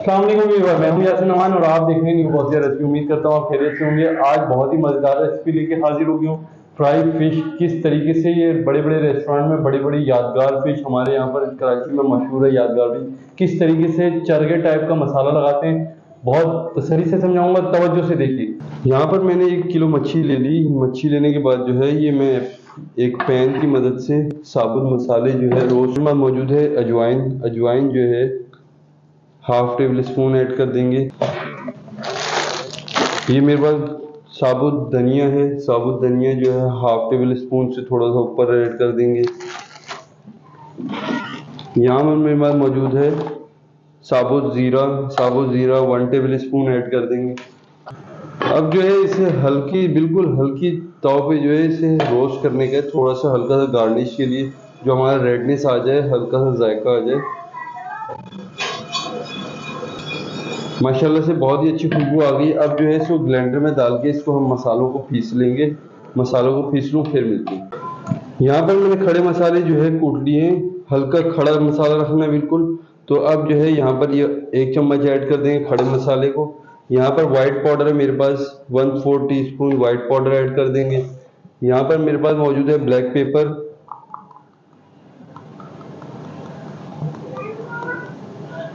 अस्सलाम वालेकुम व्यूअर, मैं हूं यासिन नवान और आप देख रहे हैं न्यू बॉसिया रेसिपी। उम्मीद करता हूं आप खैरियत से होंगे। आज बहुत ही मजेदार रेसिपी लेके हाजिर हो गया हूं। फ्राई फिश किस तरीके से ये बड़े बड़े रेस्टोरेंट में बड़ी बड़ी यादगार फिश हमारे यहाँ पर कराची में मशहूर है यादगार फिश, किस तरीके से चरगे टाइप का मसाला लगाते हैं, बहुत तसल्ली से समझाऊंगा, तवज्जो से देखिए। यहाँ पर मैंने 1 किलो मच्छी ले ली। मच्छी लेने के बाद जो है ये मैं एक पैन की मदद से साबुत मसाले जो है रोस्ट में मौजूद है। अजवाइन अजवाइन जो है हाफ टेबल स्पून ऐड कर देंगे। ये मेरे पास साबुत धनिया है। साबुत धनिया जो है हाफ टेबल स्पून से थोड़ा सा ऊपर ऐड कर देंगे। यहाँ पर मेरे पास मौजूद है साबुत जीरा। साबुत जीरा 1 टेबल स्पून ऐड कर देंगे। अब जो है इसे हल्की, बिल्कुल हल्की तव पे जो है इसे रोस्ट करने का, थोड़ा सा हल्का सा गार्निश के लिए, जो हमारा रेडनेस आ जाए, हल्का सा जायका आ जाए। माशाल्लाह से बहुत ही अच्छी खुशबू आ गई। अब जो है इसको ब्लेंडर में डाल के इसको हम मसालों को पीस लेंगे। मसालों को पीस लूँ फिर मिलते हैं। यहाँ पर मैंने खड़े मसाले जो है कूट लिए हैं। हल्का खड़ा मसाला रखना है बिल्कुल। तो अब जो है यहाँ पर ये 1 चम्मच ऐड कर देंगे खड़े मसाले को। यहाँ पर व्हाइट पाउडर है मेरे पास, 1/4 टीस्पून व्हाइट पाउडर ऐड कर देंगे। यहाँ पर मेरे पास मौजूद है black pepper.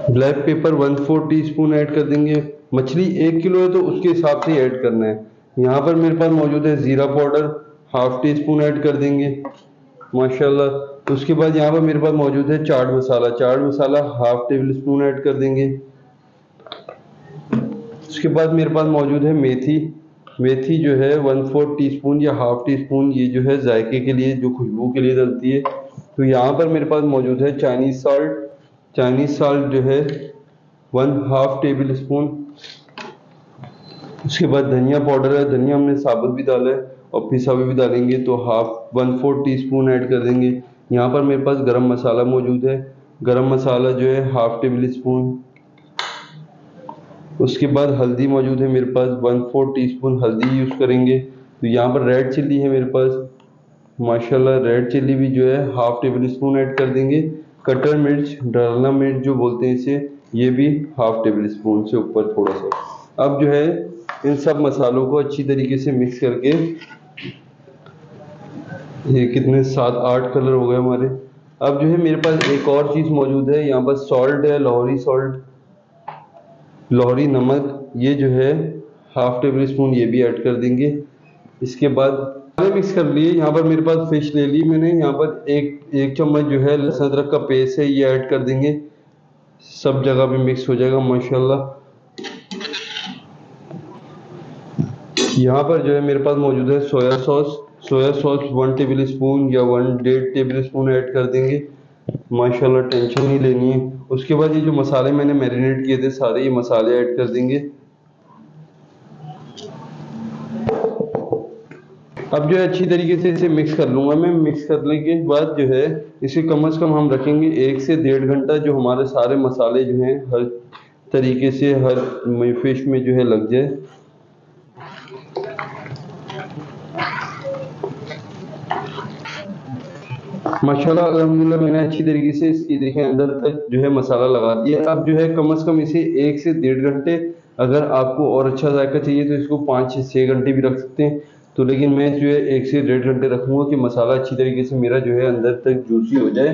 Black pepper 1/4 teaspoon add कर देंगे। मछली 1 किलो है तो उसके हिसाब से ऐड करना है। यहाँ पर मेरे पास मौजूद है जीरा powder, half tea spoon add कर देंगे माशाल्लाह। उसके बाद यहाँ पर मेरे पास मौजूद है chaat masala. Chaat masala half table spoon add कर देंगे। उसके बाद मेरे पास मौजूद है मेथी। मेथी जो है 1/4 टीस्पून या हाफ टी स्पून, ये जो है जायके के लिए, जो खुशबू के लिए डलती है। तो यहाँ पर मेरे पास मौजूद है चाइनीज सॉल्ट। चाइनीज सॉल्ट जो है 1/2 टेबल स्पून। उसके बाद धनिया पाउडर है। धनिया हमने साबुत भी डाला है और पिसा हुआ भी डालेंगे, तो 1/4 टीस्पून ऐड कर देंगे। यहाँ पर मेरे पास गरम मसाला मौजूद है। गरम मसाला जो है हाफ टेबल स्पून। उसके बाद हल्दी मौजूद है मेरे पास, 1/4 टीस्पून हल्दी यूज़ करेंगे। तो यहाँ पर रेड चिल्ली है मेरे पास माशाल्लाह। रेड चिल्ली भी जो है हाफ टेबल स्पून ऐड कर देंगे। कटर मिर्च, डालना मिर्च जो बोलते हैं इसे, ये भी हाफ टेबल स्पून से ऊपर थोड़ा सा। अब जो है इन सब मसालों को अच्छी तरीके से मिक्स करके, ये कितने 7-8 कलर हो गए हमारे। अब जो है मेरे पास एक और चीज़ मौजूद है, यहाँ पर सॉल्ट है, लाहौरी सॉल्ट, लाहौरी नमक, ये जो है हाफ टेबल स्पून ये भी ऐड कर देंगे। इसके बाद मिक्स कर लिए। यहाँ पर मेरे पास फिश ले ली मैंने। यहाँ पर एक चम्मच जो है लहसुन अदरक का पेस्ट है, ये ऐड कर देंगे। सब जगह पे मिक्स हो जाएगा माशाल्लाह। यहाँ पर जो है मेरे पास मौजूद है soya sauce. Soya sauce 1 table spoon या 1.5 टेबल स्पून ऐड कर देंगे माशाल्लाह, टेंशन नहीं लेनी है। उसके बाद ये जो मसाले मैंने मैरिनेट किए थे सारे, ये मसाले ऐड कर देंगे। अब जो है अच्छी तरीके से इसे मिक्स कर लूँगा मैं। मिक्स करने के बाद जो है इसे कम से कम हम रखेंगे 1 से 1.5 घंटा, जो हमारे सारे मसाले जो हैं हर तरीके से हर फिश में जो है लग जाए। माशाल्लाह अल्हम्दुलिल्लाह मैंने अच्छी तरीके से इसकी देखें अंदर तक जो है मसाला लगा दिया। अब जो है कम से कम इसे 1 से 1.5 घंटे, अगर आपको और अच्छा जायका चाहिए तो इसको 5-6 घंटे भी रख सकते हैं। तो लेकिन मैं जो है 1 से 1.5 घंटे रखूँगा कि मसाला अच्छी तरीके से मेरा जो है अंदर तक जूसी हो जाए।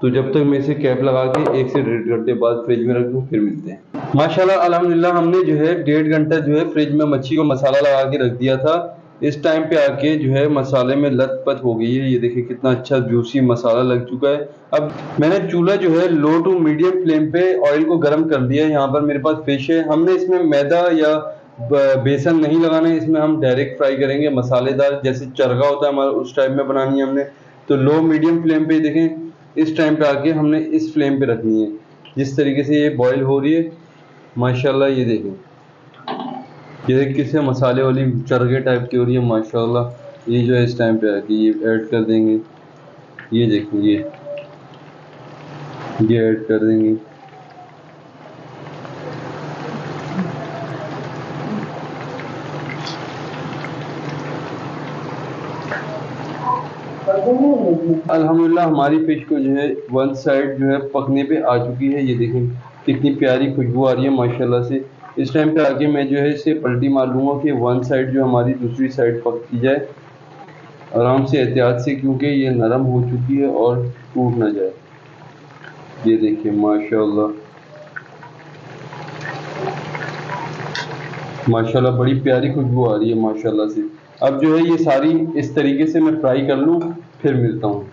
तो जब तक मैं इसे कैप लगा के 1 से 1.5 घंटे बाद फ्रिज में रख दूँ, फिर मिलते हैं। माशाल्लाह अल्हम्दुलिल्लाह हमने जो है 1.5 घंटा जो है फ्रिज में मच्छी को मसाला लगा के रख दिया था। इस टाइम पे आके जो है मसाले में लथपथ हो गई है। ये देखिए कितना अच्छा जूसी मसाला लग चुका है। अब मैंने चूल्हा जो है लो टू मीडियम फ्लेम पे ऑयल को गर्म कर दिया है। यहाँ पर मेरे पास फिश है। हमने इसमें मैदा या बेसन नहीं लगाना है, इसमें हम डायरेक्ट फ्राई करेंगे मसालेदार, जैसे चरगा होता है हमारा उस टाइप में बनानी है हमने। तो लो मीडियम फ्लेम पे देखें, इस टाइम पे आके हमने इस फ्लेम पे रखनी है। जिस तरीके से ये बॉयल हो रही है माशाल्लाह, ये देखें, ये किसी मसाले वाली चरगे टाइप की हो रही है माशाल्लाह। ये जो है इस टाइम पे आके ये ऐड कर देंगे। ये देखिए ये ऐड कर देंगे। अल्हम्दुलिल्लाह हमारी फिश को जो है वन साइड जो है पकने पे आ चुकी है। ये देखें कितनी प्यारी खुशबू आ रही है माशाल्लाह से। इस टाइम पे आगे मैं जो है इसे पलटी मार लूँगा कि वन साइड जो हमारी दूसरी साइड पकती जाए आराम से, एहतियात से, क्योंकि ये नरम हो चुकी है और टूट ना जाए। ये देखिए माशाल्लाह माशाल्लाह बड़ी प्यारी खुशबू आ रही है माशाल्लाह से। अब जो है ये सारी इस तरीके से मैं फ्राई कर लूँ, फिर मिलता हूँ।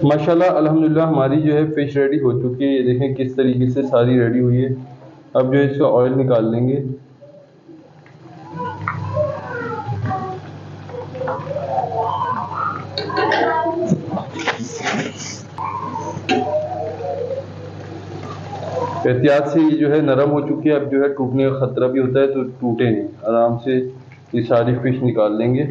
माशाल्लाह अल्हम्दुलिल्लाह हमारी जो है फ़िश रेडी हो चुकी है। ये देखें किस तरीके से सारी रेडी हुई है। अब जो है इसका ऑयल निकाल लेंगे। एहतियात से ये जो है नरम हो चुकी है। अब जो है टूटने का ख़तरा भी होता है, तो टूटे नहीं। आराम से ये सारी फ़िश निकाल लेंगे।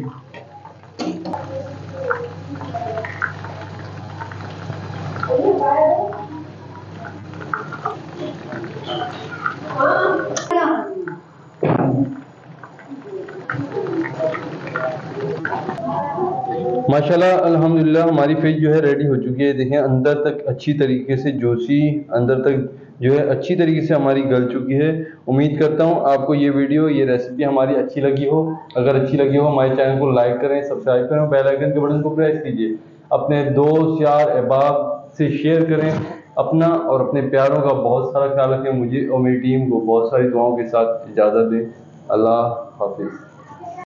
माशाल्लाह अल्हम्दुलिल्लाह हमारी फ़िश जो है रेडी हो चुकी है। देखें अंदर तक अच्छी तरीके से जोशी, अंदर तक जो है अच्छी तरीके से हमारी गल चुकी है। उम्मीद करता हूँ आपको ये वीडियो, ये रेसिपी हमारी अच्छी लगी हो। अगर अच्छी लगी हो हमारे चैनल को लाइक करें, सब्सक्राइब करें, बेल आइकन के बटन को प्रेस कीजिए। अपने दोस्त यार अहबाब से शेयर करें। अपना और अपने प्यारों का बहुत सारा ख्याल रखें। मुझे और मेरी टीम को बहुत सारी दुआओं के साथ इजाज़त दें। अल्लाह हाफिज़।